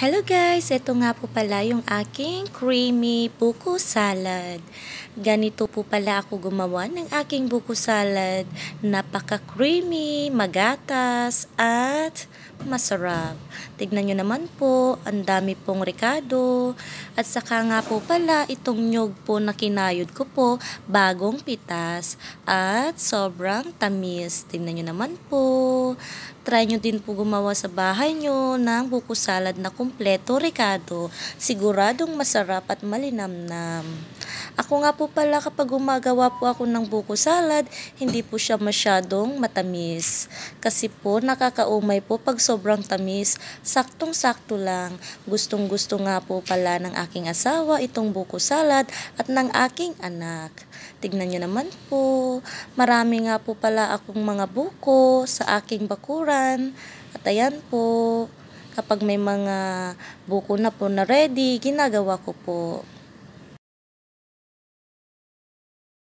Hello guys! Ito nga po pala yung aking creamy buko salad. Ganito po pala ako gumawa ng aking buko salad. Napaka-creamy, magatas, at masarap. Tignan nyo naman po, ang dami pong rekado. At saka nga po pala itong nyog po na kinayod ko po, bagong pitas. At sobrang tamis. Tignan nyo naman po. Try nyo din po gumawa sa bahay nyo ng buko salad na kumpleto rekado. Siguradong masarap at malinamnam. Ako nga po pala kapag gumagawa po ako ng buko salad, hindi po siya masyadong matamis. Kasi po nakakaumay po pag sobrang tamis. Saktong-sakto lang. Gustong-gusto nga po pala ng aking asawa itong buko salad at ng aking anak. Tignan nyo naman po. Marami nga po pala akong mga buko sa aking bakuran. At ayan po, kapag may mga buko na po na ready, ginagawa ko po.